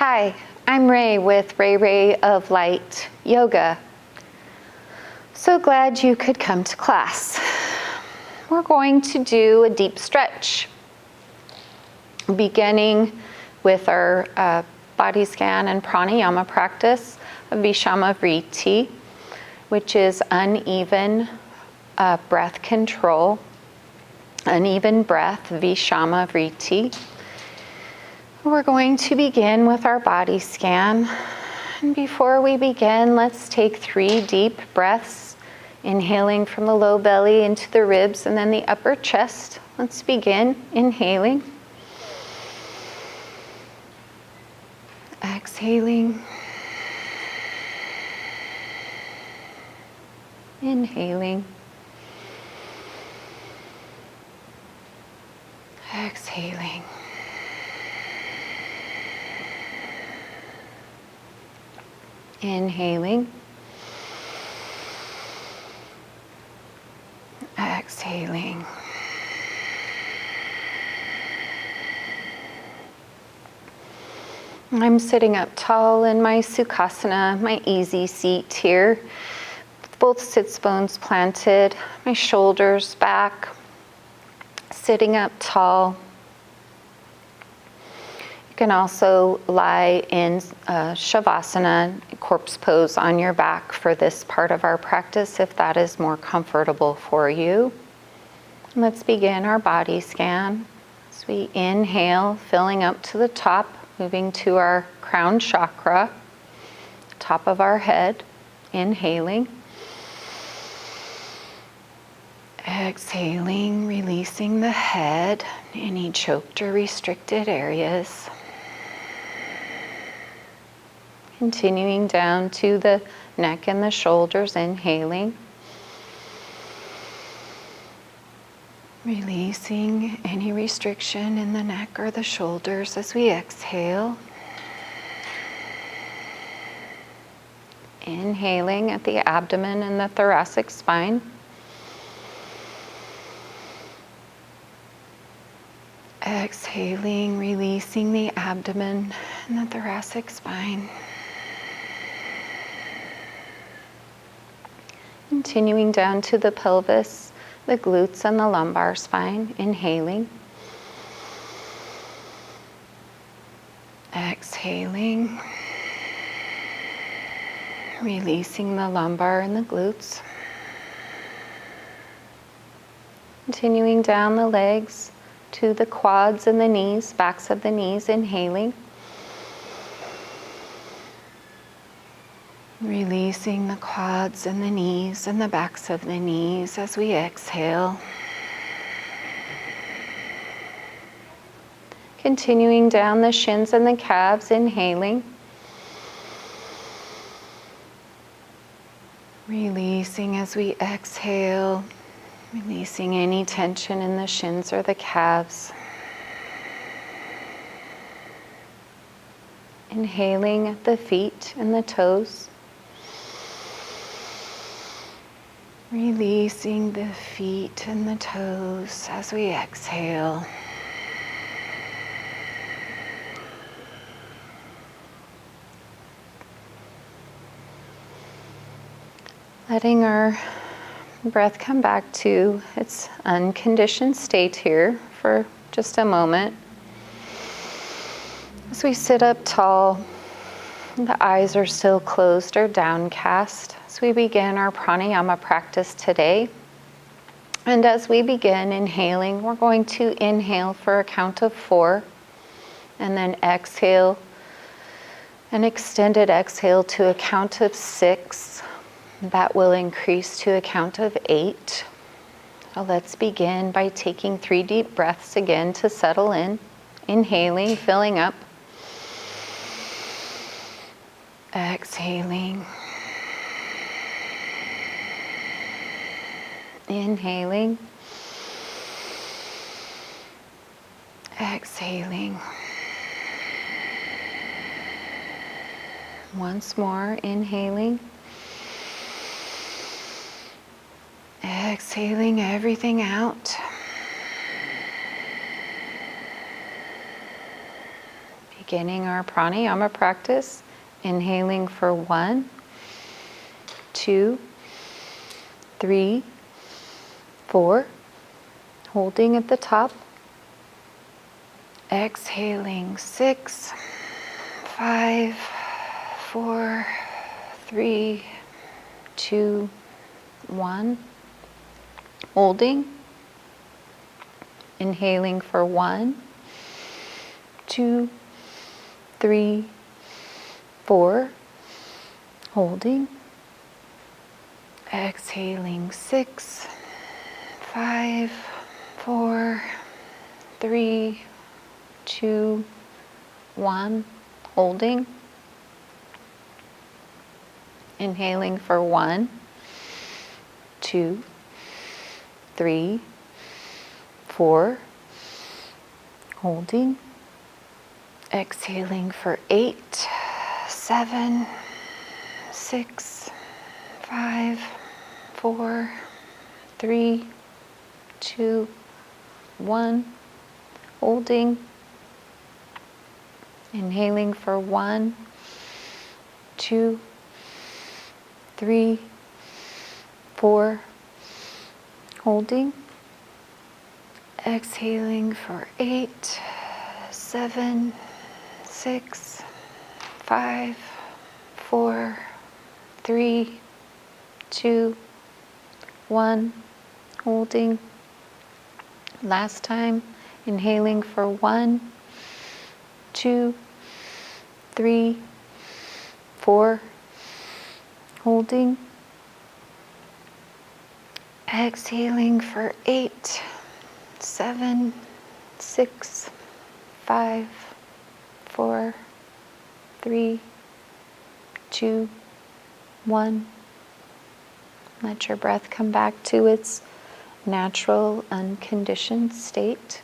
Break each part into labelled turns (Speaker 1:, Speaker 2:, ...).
Speaker 1: Hi, I'm Ray with Ray of Light Yoga. So glad you could come to class. We're going to do a deep stretch, beginning with our body scan and pranayama practice of Vishama Vritti, which is uneven breath control, uneven breath, Vishama Vritti. We're going to begin with our body scan. And before we begin, let's take 3 deep breaths, inhaling from the low belly into the ribs and then the upper chest. Let's begin inhaling. Exhaling. Inhaling. Exhaling. Inhaling. Exhaling. I'm sitting up tall in my Sukhasana, my easy seat here, with both sits bones planted, my shoulders back, sitting up tall. You can also lie in Shavasana, corpse pose on your back for this part of our practice if that is more comfortable for you. Let's begin our body scan. As we inhale, filling up to the top, moving to our crown chakra, top of our head, inhaling. Exhaling, releasing the head, any choked or restricted areas. Continuing down to the neck and the shoulders, inhaling. Releasing any restriction in the neck or the shoulders as we exhale. Inhaling at the abdomen and the thoracic spine. Exhaling, releasing the abdomen and the thoracic spine. Continuing down to the pelvis, the glutes and the lumbar spine, inhaling. Exhaling. Releasing the lumbar and the glutes. Continuing down the legs to the quads and the knees, backs of the knees, inhaling. Releasing the quads and the knees and the backs of the knees as we exhale. Continuing down the shins and the calves, inhaling. Releasing as we exhale, releasing any tension in the shins or the calves. Inhaling at the feet and the toes. Releasing the feet and the toes as we exhale. Letting our breath come back to its unconditioned state here for just a moment. As we sit up tall, the eyes are still closed or downcast as we begin our pranayama practice today. And as we begin inhaling, we're going to inhale for a count of 4 and then exhale, an extended exhale to a count of 6. That will increase to a count of 8. So let's begin by taking 3 deep breaths again to settle in. Inhaling, filling up. Exhaling. Inhaling. Exhaling. Once more, inhaling. Exhaling everything out. Beginning our pranayama practice, inhaling for 1, 2, 3, 4, holding at the top. Exhaling 6, 5, 4, 3, 2, 1. Holding. Inhaling for 1, 2, 3, 4. Holding. Exhaling 6, 5, 4, 3, 2, 1. Holding. Inhaling for 1, 2, 3, 4. Holding. Exhaling for 8, 7, 6, 5, 4, 3, 2, 1. Holding. Inhaling for 1, 2, 3, 4. Holding. Exhaling for 8, 7, 6, 5, 4, 3, 2, 1. Holding. Last time. Inhaling for 1, 2, 3, 4. Holding. Exhaling for 8, 7, 6, 5, 4, 3, 2, 1. Let your breath come back to its natural, unconditioned state.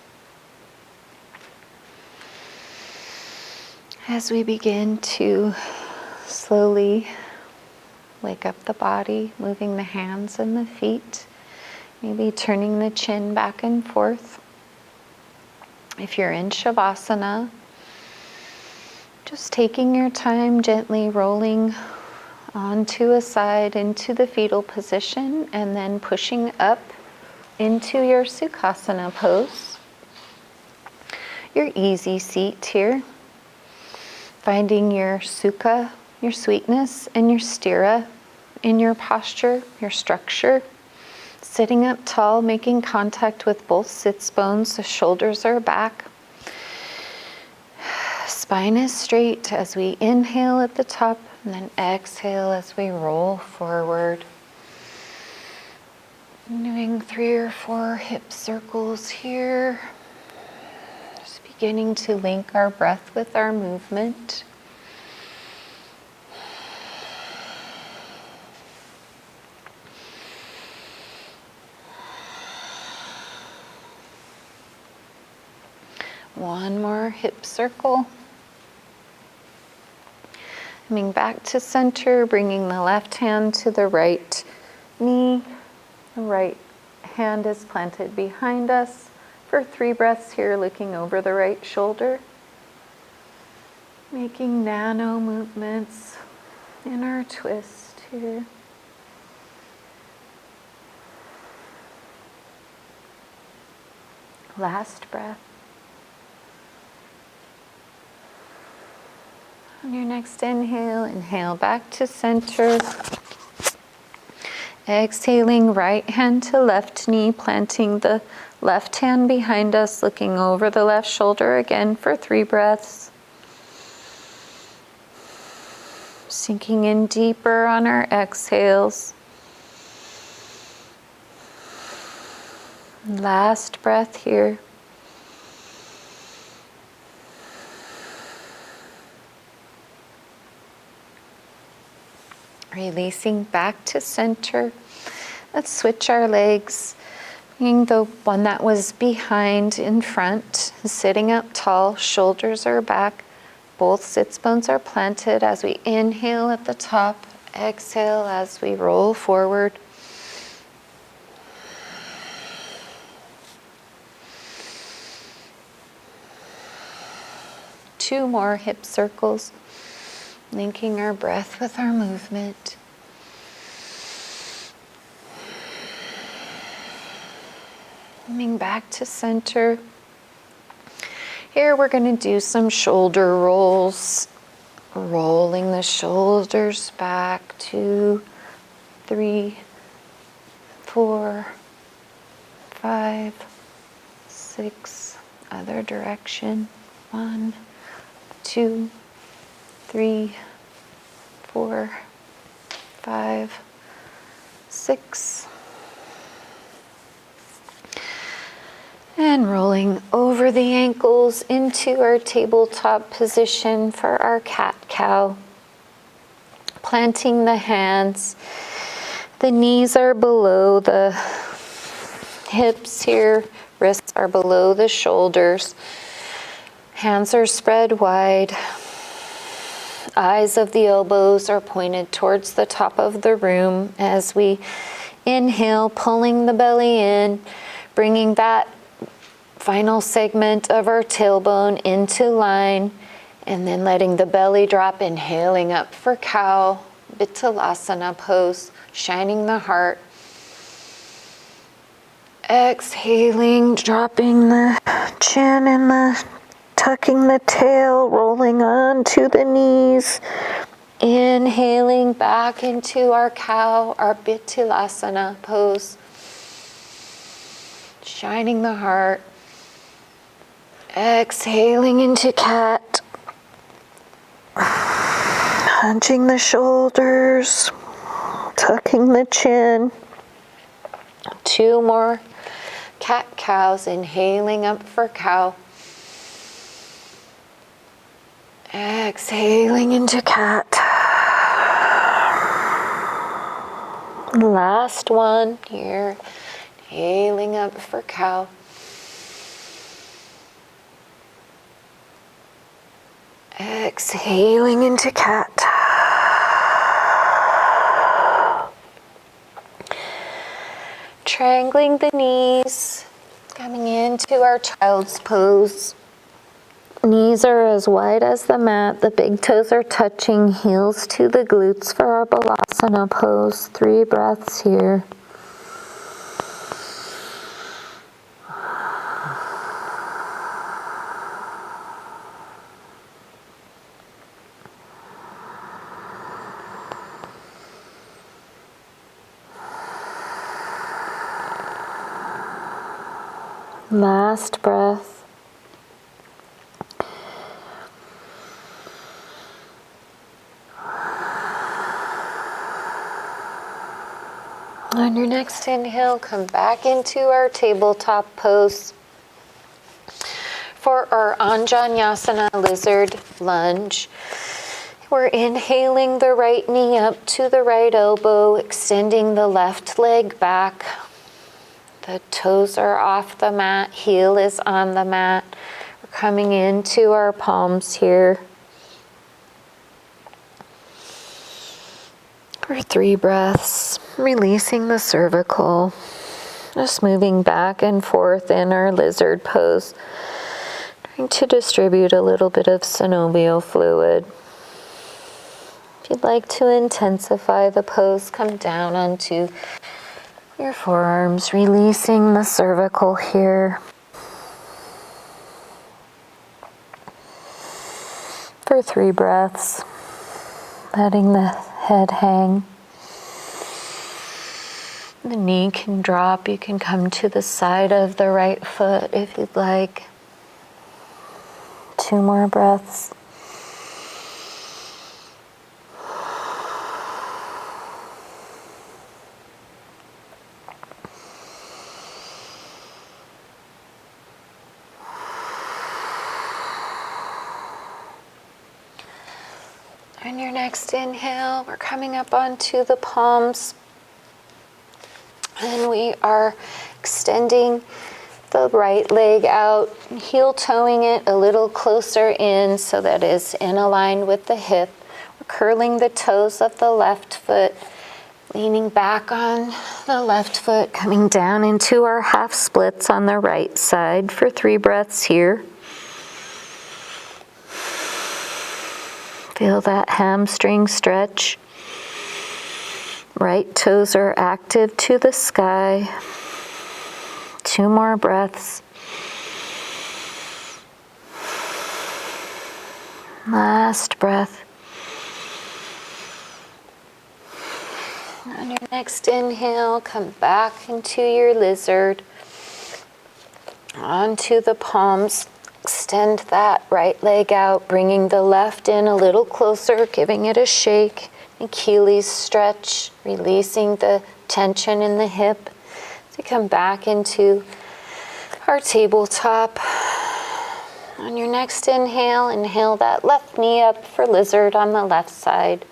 Speaker 1: As we begin to slowly wake up the body, moving the hands and the feet, maybe turning the chin back and forth. If you're in Shavasana, just taking your time, gently rolling onto a side into the fetal position and then pushing up into your Sukhasana pose. Your easy seat here. Finding your sukha, your sweetness, and your sthira in your posture, your structure. Sitting up tall, making contact with both sits bones, the shoulders are back. Spine is straight as we inhale at the top and then exhale as we roll forward. Doing 3 or 4 hip circles here. Just beginning to link our breath with our movement. One more hip circle. Coming back to center, bringing the left hand to the right knee. The right hand is planted behind us for 3 breaths here, looking over the right shoulder. Making nano movements in our twist here. Last breath. On your next inhale, inhale back to center. Exhaling, right hand to left knee, planting the left hand behind us, looking over the left shoulder again for 3 breaths. Sinking in deeper on our exhales. Last breath here. Releasing back to center. Let's switch our legs. Bringing the one that was behind in front, sitting up tall, shoulders are back, both sits bones are planted as we inhale at the top, exhale as we roll forward. 2 more hip circles, linking our breath with our movement. Coming back to center. Here we're going to do some shoulder rolls. Rolling the shoulders back, 2, 3, 4, 5, 6, other direction. 1, 2, 3, 4, 5, 6. And rolling over the ankles into our tabletop position for our cat-cow. Planting the hands. The knees are below the hips here. Wrists are below the shoulders. Hands are spread wide. Eyes of the elbows are pointed towards the top of the room as we inhale, pulling the belly in, bringing that final segment of our tailbone into line, and then letting the belly drop, inhaling up for cow, Untitled Pose, shining the heart. Exhaling, dropping the chin and tucking the tail, rolling onto the knees. Inhaling back into our cow, our Untitled Pose, shining the heart. Exhaling into cat. Hunching the shoulders, tucking the chin. 2 more cat-cows, inhaling up for cow. Exhaling into cat. Last one here, inhaling up for cow. Exhaling into cat. Triangling the knees, coming into our child's pose. Knees are as wide as the mat. The big toes are touching, heels to the glutes for our Balasana pose. 3 breaths here. Last breath. On your next inhale, come back into our tabletop pose for our Anja lizard lunge. We're inhaling the right knee up to the right elbow, extending the left leg back. The toes are off the mat, heel is on the mat. We're coming into our palms here. For 3 breaths, releasing the cervical. Just moving back and forth in our lizard pose. Trying to distribute a little bit of synovial fluid. If you'd like to intensify the pose, come down onto your forearms, releasing the cervical here. For 3 breaths, letting the head hang. The knee can drop. You can come to the side of the right foot if you'd like. 2 more breaths. On your next inhale, we're coming up onto the palms. And we are extending the right leg out, heel toeing it a little closer in so that it's in line with the hip. We're curling the toes of the left foot, leaning back on the left foot, coming down into our half splits on the right side for 3 breaths here. Feel that hamstring stretch. Right toes are active to the sky. 2 more breaths. Last breath. On your next inhale, come back into your lizard. Onto the palms. Extend that right leg out, bringing the left in a little closer, giving it a shake. Achilles stretch, releasing the tension in the hip. So come back into our tabletop. On your next inhale, inhale that left knee up for lizard on the left side.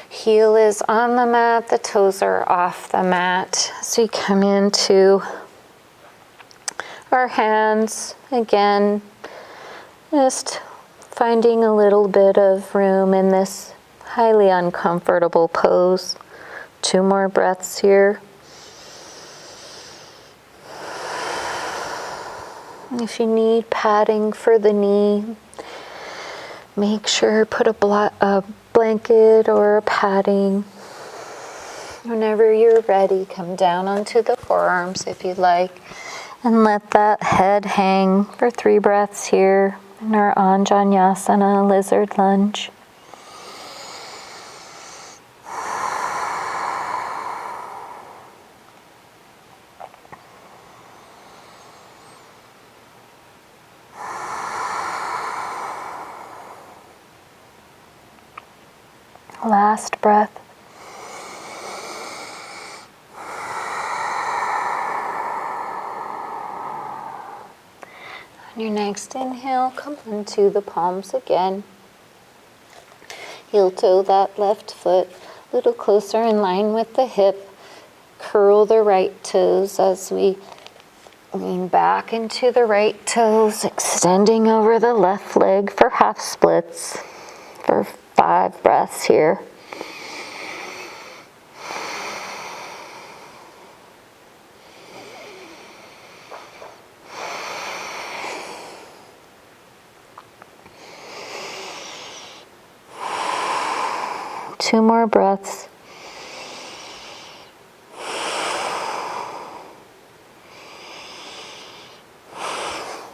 Speaker 1: Heel is on the mat, the toes are off the mat. So you come into our hands, again, just finding a little bit of room in this highly uncomfortable pose. 2 more breaths here. If you need padding for the knee, make sure put a blanket or a padding. Whenever you're ready, come down onto the forearms if you'd like, and let that head hang for 3 breaths here in our Anja lizard lunge. Last breath. On your next inhale, come into the palms again. Heel toe that left foot a little closer in line with the hip. Curl the right toes as we lean back into the right toes, extending over the left leg for half splits for 5 breaths here. Two more breaths.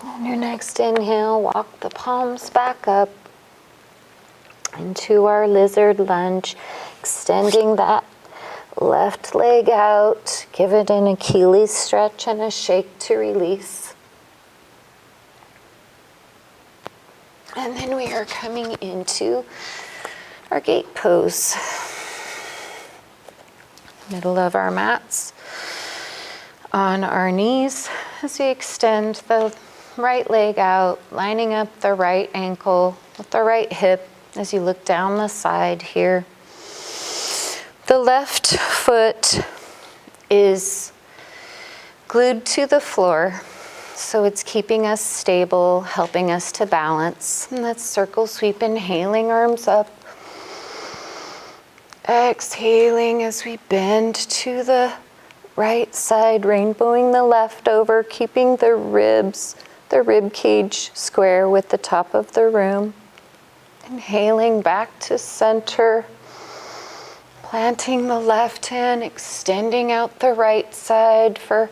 Speaker 1: On your next inhale, walk the palms back up into our lizard lunge, extending that left leg out. Give it an Achilles stretch and a shake to release. And then we are coming into our gate pose. Middle of our mats, on our knees as we extend the right leg out, lining up the right ankle with the right hip as you look down the side here. The left foot is glued to the floor, so it's keeping us stable, helping us to balance. And let's circle sweep, inhaling, arms up. Exhaling as we bend to the right side, rainbowing the left over, keeping the ribs, the rib cage square with the top of the room. Inhaling back to center, planting the left hand, extending out the right side for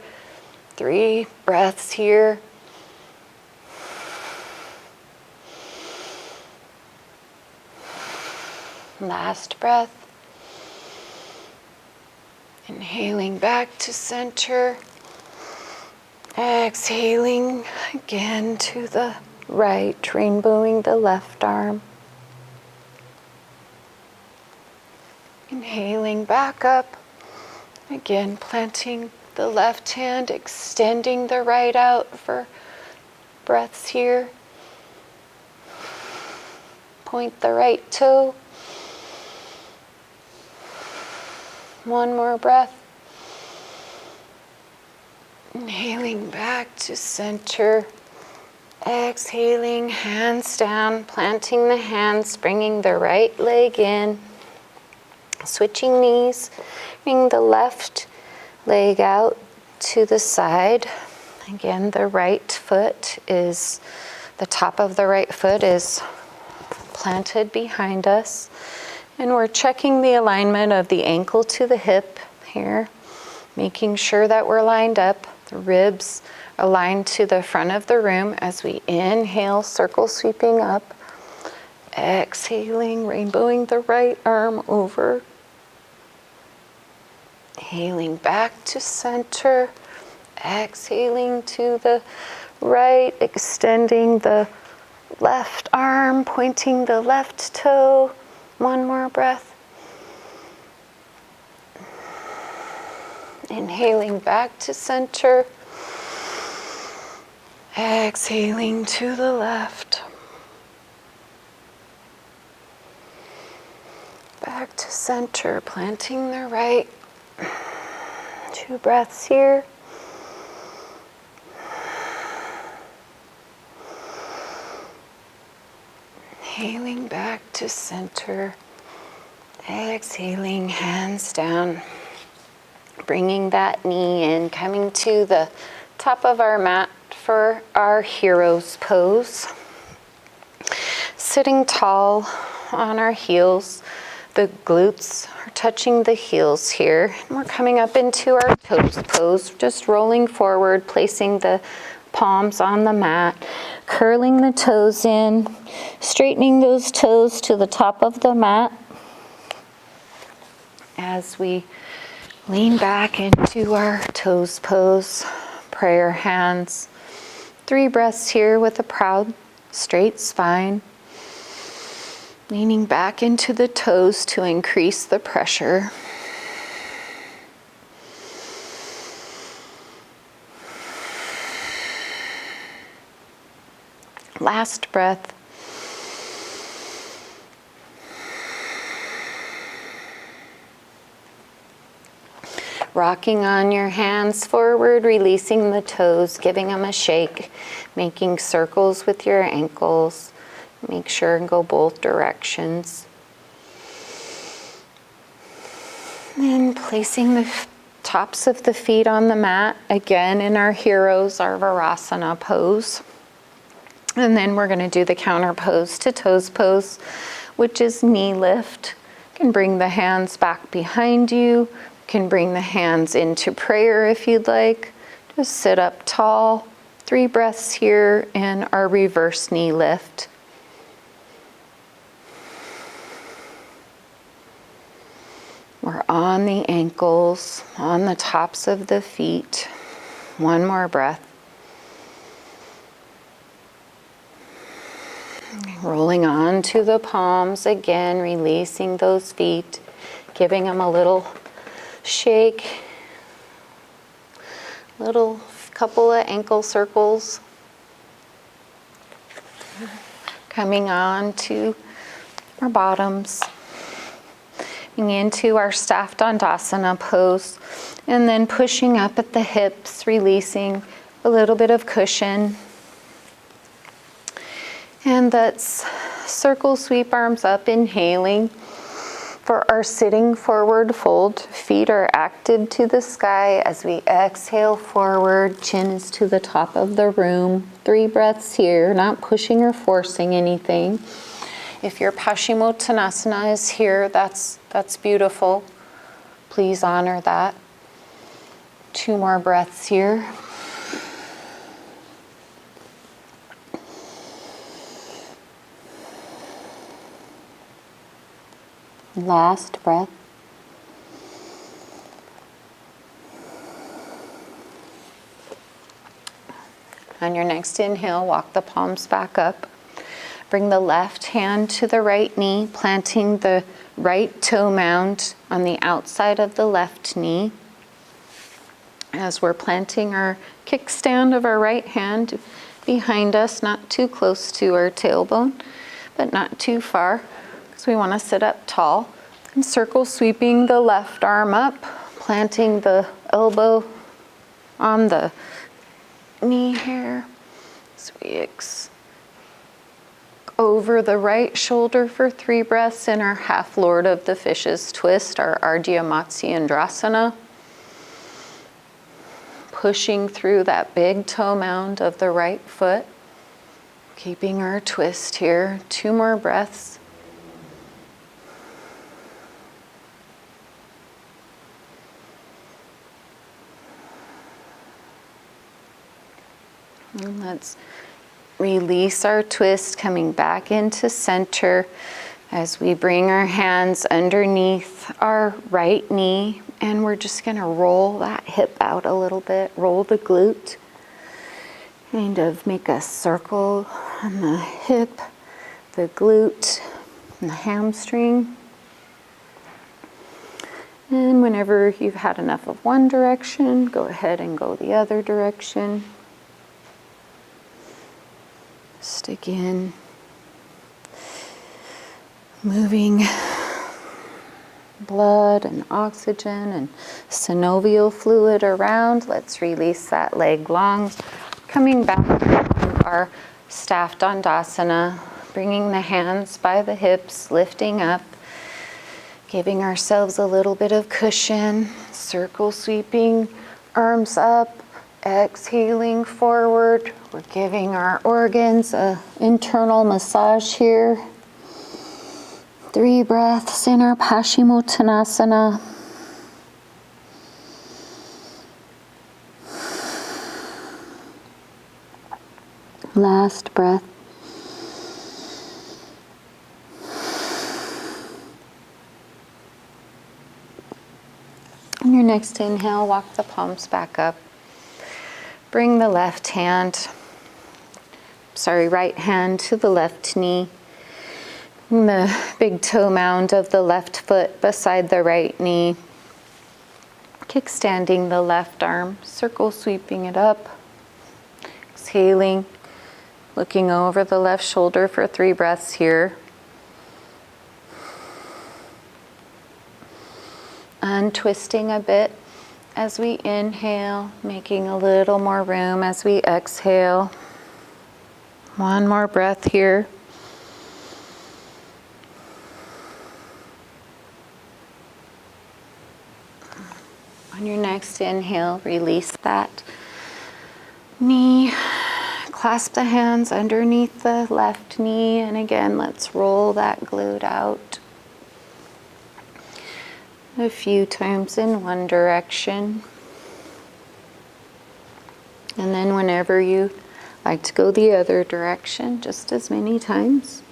Speaker 1: 3 breaths here. Last breath. Inhaling back to center. Exhaling again to the right, rainbowing the left arm. Inhaling back up. Again, planting the left hand, extending the right out for breaths here. Point the right toe. 1 more breath. Inhaling back to center. Exhaling, hands down, planting the hands, bringing the right leg in. Switching knees, bring the left leg out to the side. Again, the top of the right foot is planted behind us. And we're checking the alignment of the ankle to the hip here, making sure that we're lined up, the ribs aligned to the front of the room as we inhale, circle sweeping up. Exhaling, rainbowing the right arm over. Inhaling back to center. Exhaling to the right, extending the left arm, pointing the left toe. One more breath. Inhaling back to center. Exhaling to the left. Back to center, planting the right. 2 breaths here. Inhaling back to center. Exhaling, hands down. Bringing that knee in, coming to the top of our mat for our hero's pose. Sitting tall on our heels. The glutes are touching the heels here. And we're coming up into our toes pose, just rolling forward, placing the palms on the mat, curling the toes in, straightening those toes to the top of the mat as we lean back into our toes pose, prayer hands. 3 breaths here with a proud, straight spine. Leaning back into the toes to increase the pressure. Last breath. Rocking on your hands forward, releasing the toes, giving them a shake, making circles with your ankles. Make sure and go both directions. And placing the tops of the feet on the mat, again in our heroes, our Virasana pose. And then we're going to do the counter pose to toes pose, which is knee lift. You can bring the hands back behind you. You can bring the hands into prayer if you'd like. Just sit up tall. 3 breaths here in our reverse knee lift. We're on the ankles, on the tops of the feet. 1 more breath. Rolling on to the palms again, releasing those feet, giving them a little shake, little couple of ankle circles. Coming on to our bottoms. Into our staff Dandasana pose, and then pushing up at the hips, releasing a little bit of cushion. And that's circle sweep arms up, inhaling for our sitting forward fold. Feet are active to the sky as we exhale forward, chin is to the top of the room. 3 breaths here, not pushing or forcing anything. If your Paschimottanasana is here, that's beautiful. Please honor that. 2 more breaths here. Last breath. On your next inhale, walk the palms back up. Bring the left hand to the right knee, planting the right toe mound on the outside of the left knee. As we're planting our kickstand of our right hand behind us, not too close to our tailbone, but not too far, because we want to sit up tall. And circle sweeping the left arm up, planting the elbow on the knee here. So we over the right shoulder for 3 breaths in our half Lord of the Fishes twist, our Ardhya Matsyendrasana. Pushing through that big toe mound of the right foot. Keeping our twist here. 2 more breaths. And let's release our twist, coming back into center as we bring our hands underneath our right knee, and we're just going to roll that hip out a little bit, roll the glute, kind of make a circle on the hip, the glute, and the hamstring. And whenever you've had enough of one direction, go ahead and go the other direction. Just again, moving blood and oxygen and synovial fluid around. Let's release that leg long. Coming back to our staff dandasana, bringing the hands by the hips, lifting up, giving ourselves a little bit of cushion, circle sweeping, arms up, exhaling forward. We're giving our organs an internal massage here. 3 breaths in our Paschimottanasana. Last breath. On your next inhale, walk the palms back up. Bring the right hand to the left knee. And the big toe mound of the left foot beside the right knee. Kickstanding the left arm, circle sweeping it up. Exhaling, looking over the left shoulder for 3 breaths here. Untwisting a bit as we inhale, making a little more room as we exhale. 1 more breath here. On your next inhale, release that knee. Clasp the hands underneath the left knee, and again, let's roll that glute out. A few times in one direction. And then whenever you like to go the other direction, just as many times.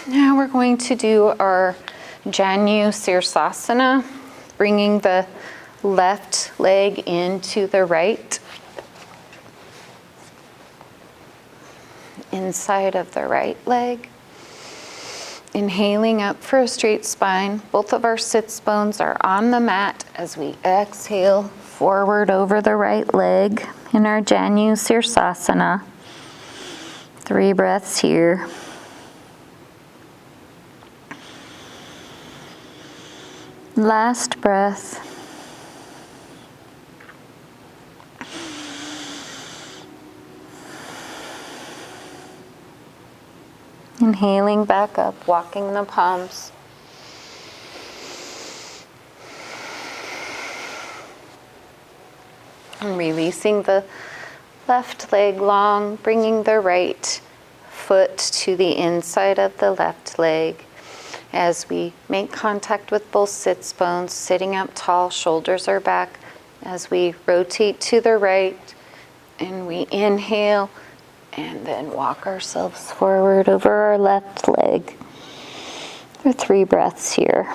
Speaker 1: Now we're going to do our Janu Sirsasana, bringing the left leg into the right, inside of the right leg. Inhaling up for a straight spine. Both of our sits bones are on the mat as we exhale forward over the right leg in our Janu Sirsasana. 3 breaths here. Last breath. Inhaling back up, walking the palms. And releasing the left leg long, bringing the right foot to the inside of the left leg. As we make contact with both sits bones, sitting up tall, shoulders are back. As we rotate to the right and we inhale and then walk ourselves forward over our left leg for 3 breaths here.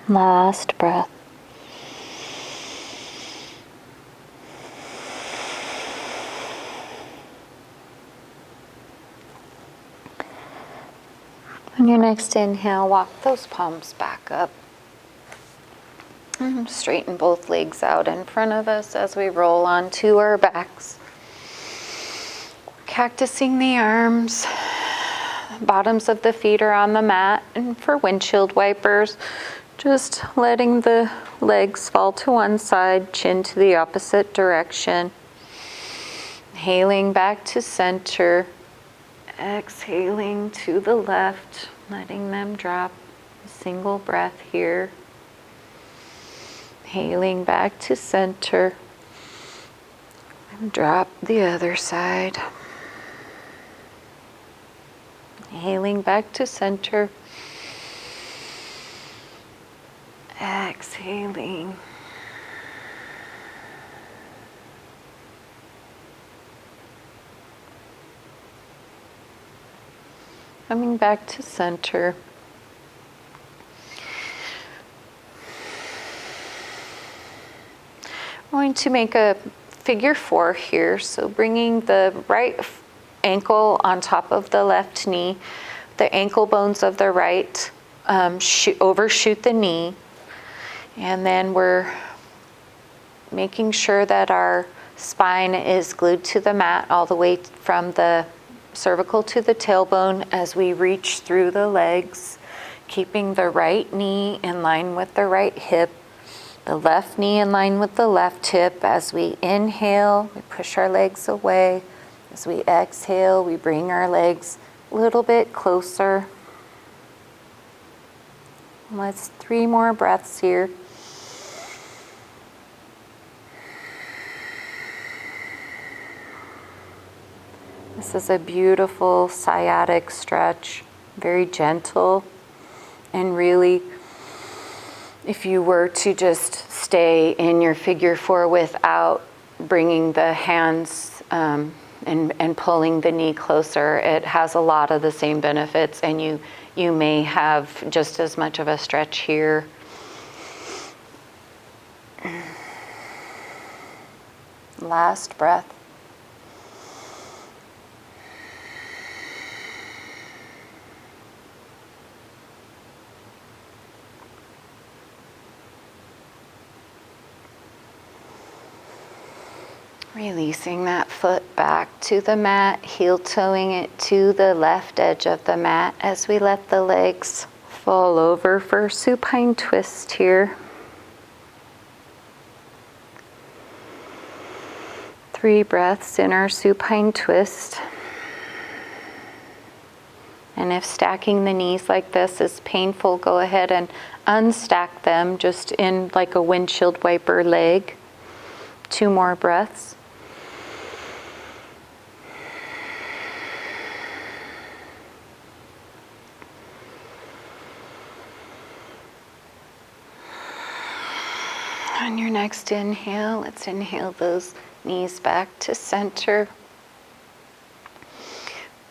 Speaker 1: Last breath. On your next inhale, walk those palms back up. And straighten both legs out in front of us as we roll onto our backs. Cactusing the arms. Bottoms of the feet are on the mat. And for windshield wipers, Just letting the legs fall to one side, chin to the opposite direction. Inhaling back to center. Exhaling to the left, letting them drop. A single breath here. Inhaling back to center. And drop the other side. Inhaling back to center. Exhaling. Coming back to center. I'm going to make a figure 4 here, so bringing the right ankle on top of the left knee, the ankle bones of the right overshoot the knee, and then we're making sure that our spine is glued to the mat all the way from the cervical to the tailbone as we reach through the legs, keeping the right knee in line with the right hip, the left knee in line with the left hip. As we inhale, we push our legs away. As we exhale, we bring our legs a little bit closer. Let's 3 more breaths here. This is a beautiful sciatic stretch, very gentle, and really, if you were to just stay in your figure 4 without bringing the hands and pulling the knee closer, it has a lot of the same benefits, and you may have just as much of a stretch here. Last breath. Releasing that foot back to the mat, heel toeing it to the left edge of the mat as we let the legs fall over for supine twist here. 3 breaths in our supine twist. And if stacking the knees like this is painful, go ahead and unstack them just in like a windshield wiper leg. 2 more breaths. On your next inhale, let's inhale those knees back to center.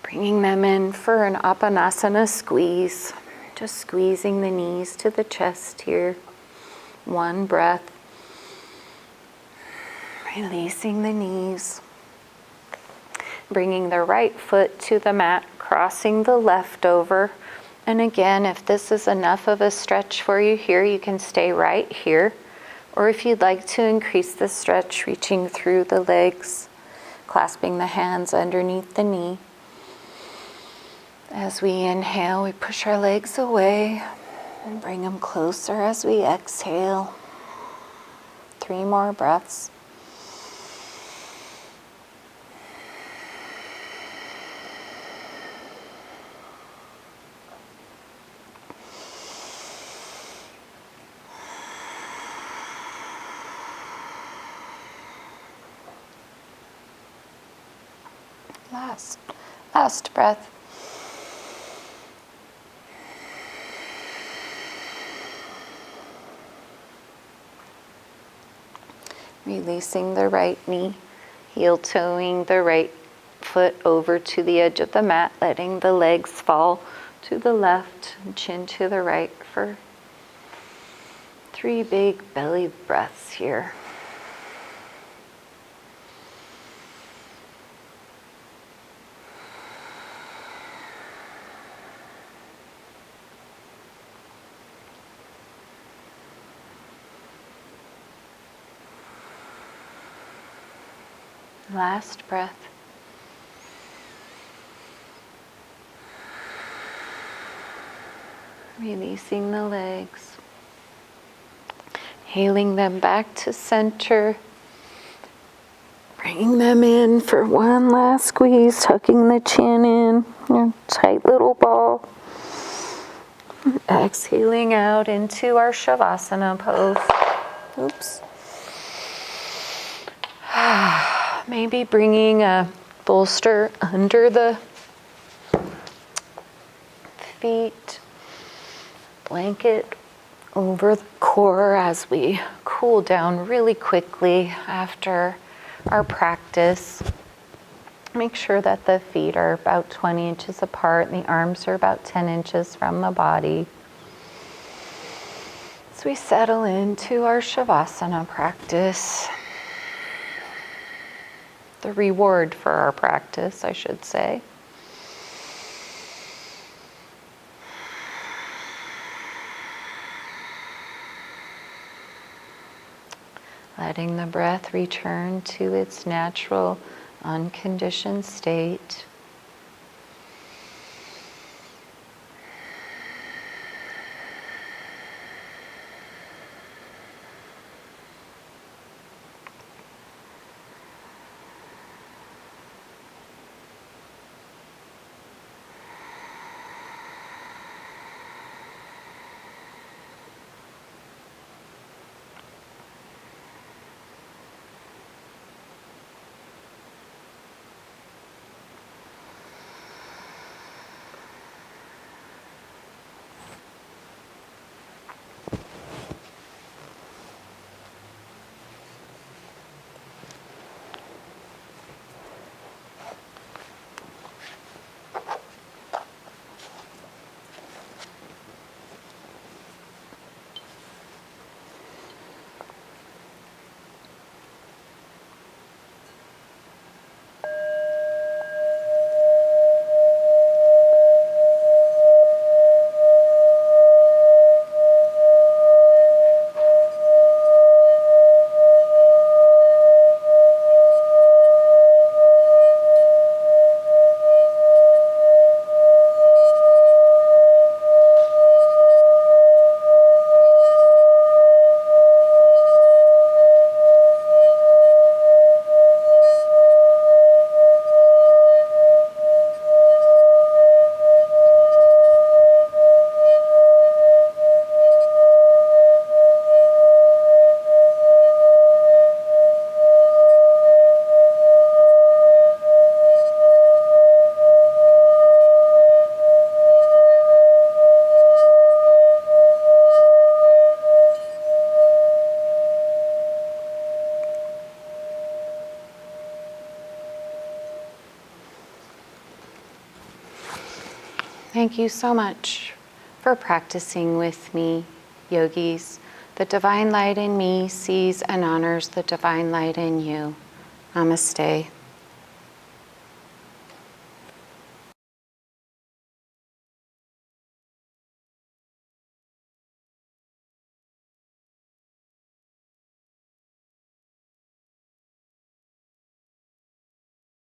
Speaker 1: Bringing them in for an Aponasana Squeeze. Just squeezing the knees to the chest here. 1 breath. Releasing the knees. Bringing the right foot to the mat, crossing the left over. And again, if this is enough of a stretch for you here, you can stay right here. Or if you'd like to increase the stretch, reaching through the legs, clasping the hands underneath the knee. As we inhale, we push our legs away and bring them closer as we exhale. 3 more breaths. Last breath. Releasing the right knee, heel toeing the right foot over to the edge of the mat, letting the legs fall to the left and chin to the right for 3 big belly breaths here. Last breath. Releasing the legs. Hailing them back to center. Bringing them in for one last squeeze, tucking the chin in, a tight little ball. Exhaling out into our Shavasana pose. Oops. Maybe bringing a bolster under the feet, blanket over the core as we cool down really quickly after our practice. Make sure that the feet are about 20 inches apart and the arms are about 10 inches from the body. As we settle into our Shavasana practice, the reward for our practice, I should say. Letting the breath return to its natural, unconditioned state. Thank you so much for practicing with me, yogis. The divine light in me sees and honors the divine light in you. Namaste.